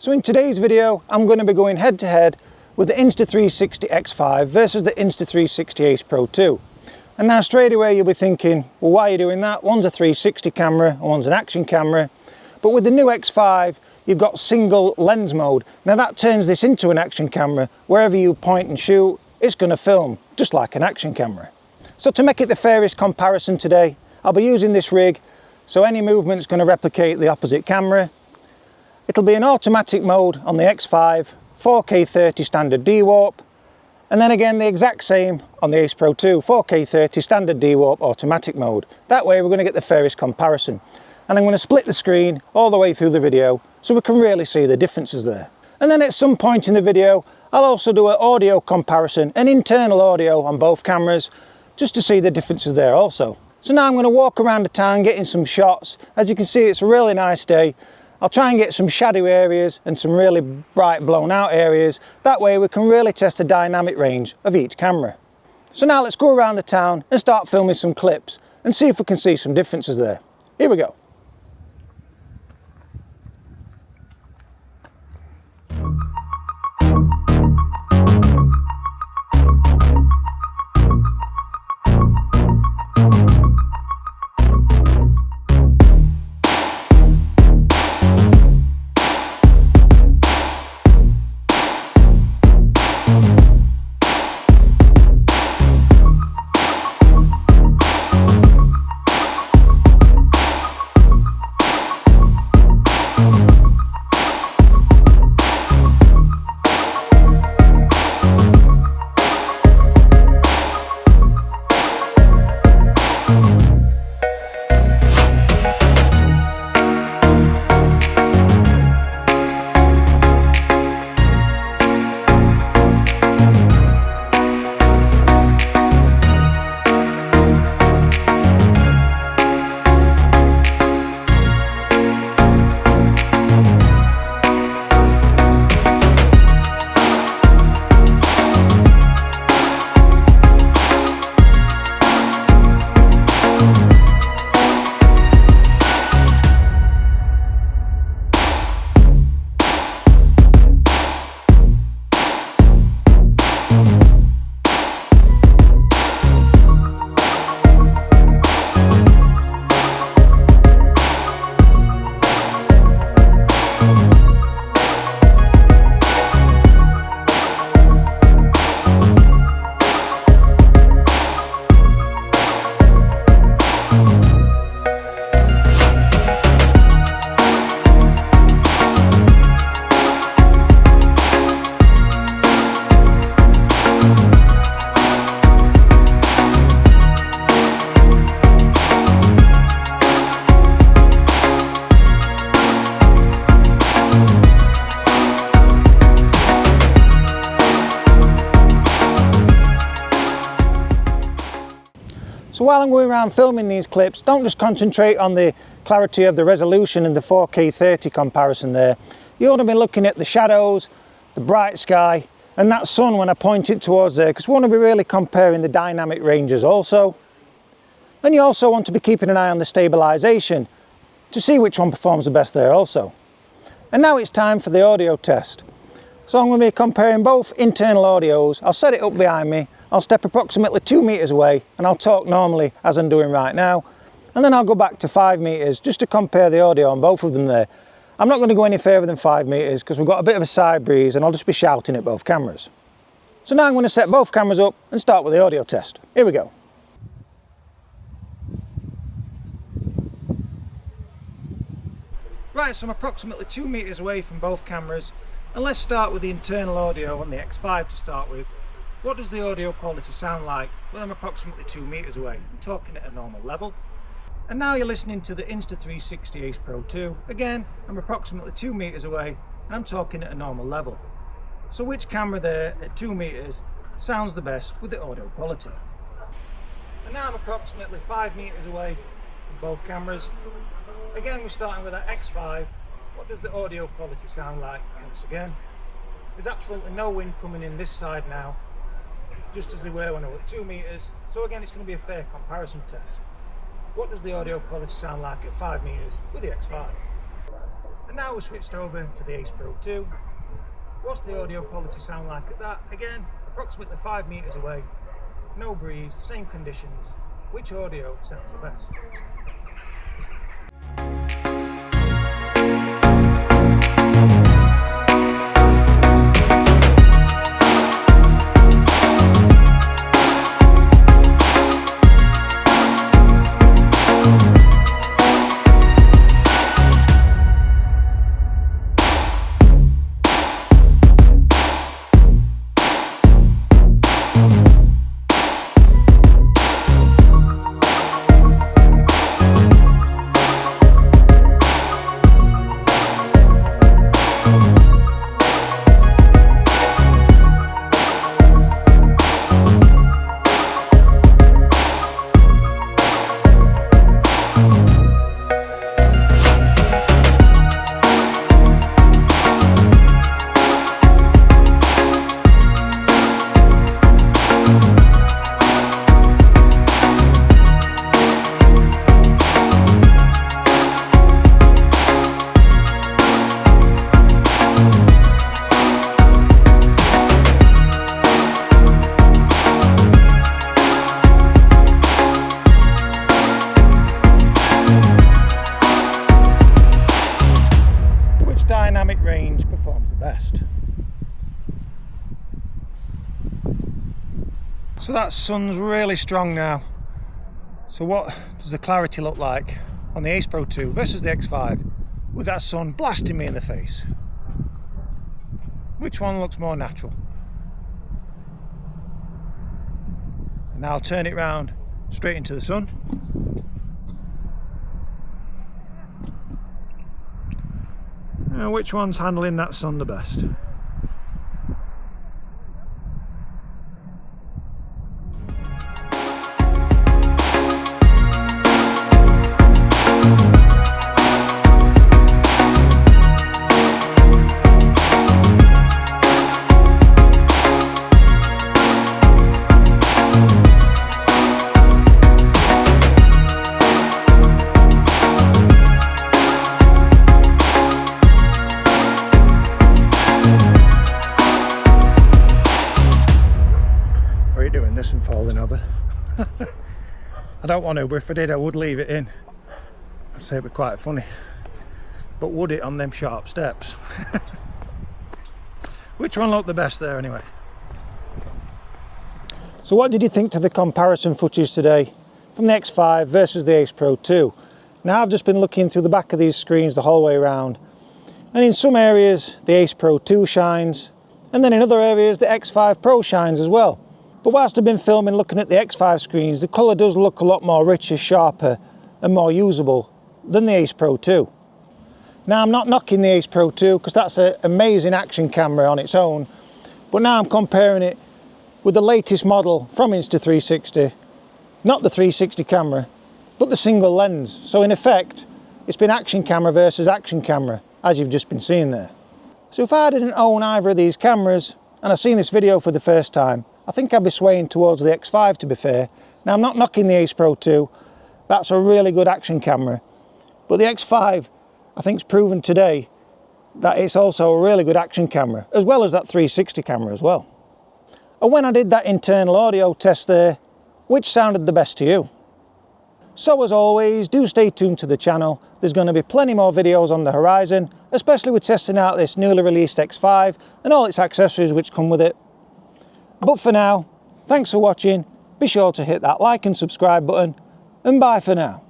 So in today's video, I'm going to be going head to head with the Insta360 X5 versus the Insta360 Ace Pro 2. And now straight away you'll be thinking, well, why are you doing that? One's a 360 camera and one's an action camera. But with the new X5, you've got single lens mode. Now that turns this into an action camera. Wherever you point and shoot, it's going to film just like an action camera. So to make it the fairest comparison today, I'll be using this rig, so any movement's going to replicate the opposite camera. It'll be an automatic mode on the X5, 4K 30 standard D-warp, and then again the exact same on the Ace Pro 2, 4K 30 standard D-warp automatic mode. That way we're going to get the fairest comparison. And I'm going to split the screen all the way through the video so we can really see the differences there. And then at some point in the video, I'll also do an audio comparison, an internal audio on both cameras, just to see the differences there also. So now I'm going to walk around the town getting some shots. As you can see, it's a really nice day. I'll try and get some shadowy areas and some really bright blown out areas. That way we can really test the dynamic range of each camera. So now let's go around the town and start filming some clips and see if we can see some differences there. Here we go. So while I'm going around filming these clips, don't just concentrate on the clarity of the resolution and the 4K 30 comparison there. You ought to be looking at the shadows, the bright sky, and that sun when I point it towards there, because we want to be really comparing the dynamic ranges also. And you also want to be keeping an eye on the stabilization to see which one performs the best there also. And now it's time for the audio test. So I'm going to be comparing both internal audios. I'll set it up behind me. I'll step approximately 2 meters away and I'll talk normally as I'm doing right now. And then I'll go back to 5 meters just to compare the audio on both of them there. I'm not going to go any further than 5 meters because we've got a bit of a side breeze and I'll just be shouting at both cameras. So now I'm going to set both cameras up and start with the audio test. Here we go. Right, so I'm approximately 2 meters away from both cameras. And let's start with the internal audio on the X5 to start with. What does the audio quality sound like? Well, I'm approximately 2 meters away. I'm talking at a normal level. And now you're listening to the Insta360 Ace Pro 2. Again, I'm approximately 2 meters away and I'm talking at a normal level. So which camera there at 2 meters sounds the best with the audio quality? And now I'm approximately 5 meters away from both cameras. Again, we're starting with our X5. What does the audio quality sound like? Once again, there's absolutely no wind coming in this side now, just as they were when I was at 2 meters. So again, it's going to be a fair comparison test. What does the audio quality sound like at 5 meters with the X5? And now we're switched over to the Ace Pro 2. What's the audio quality sound like at that? Again, approximately 5 meters away, no breeze, same conditions. Which audio sounds the best? Dynamic range performs the best. So that sun's really strong now. So what does the clarity look like on the Ace Pro 2 versus the X5 with that sun blasting me in the face? Which one looks more natural? And now I'll turn it round straight into the sun. Now, which one's handling that sun the best? Doing this and falling over. I don't want to, but if I did I would leave it in. I'd say it'd be quite funny, but would it on them sharp steps? Which one looked the best there anyway? So what did you think to the comparison footage today from the X5 versus the Ace Pro 2? Now I've just been looking through the back of these screens the whole way around, and in some areas the Ace Pro 2 shines, and then in other areas the X5 Pro shines as well. But whilst I've been filming looking at the X5 screens, the colour does look a lot more richer, sharper and more usable than the Ace Pro 2. Now I'm not knocking the Ace Pro 2 because that's an amazing action camera on its own, but now I'm comparing it with the latest model from Insta360, not the 360 camera, but the single lens. So in effect, it's been action camera versus action camera, as you've just been seeing there. So if I didn't own either of these cameras and I've seen this video for the first time, I think I'd be swaying towards the X5, to be fair. Now I'm not knocking the Ace Pro 2, that's a really good action camera. But the X5, I think, has proven today that it's also a really good action camera, as well as that 360 camera as well. And when I did that internal audio test there, which sounded the best to you? So as always, do stay tuned to the channel. There's going to be plenty more videos on the horizon, especially with testing out this newly released X5 and all its accessories which come with it. But for now, thanks for watching, be sure to hit that like and subscribe button, and bye for now.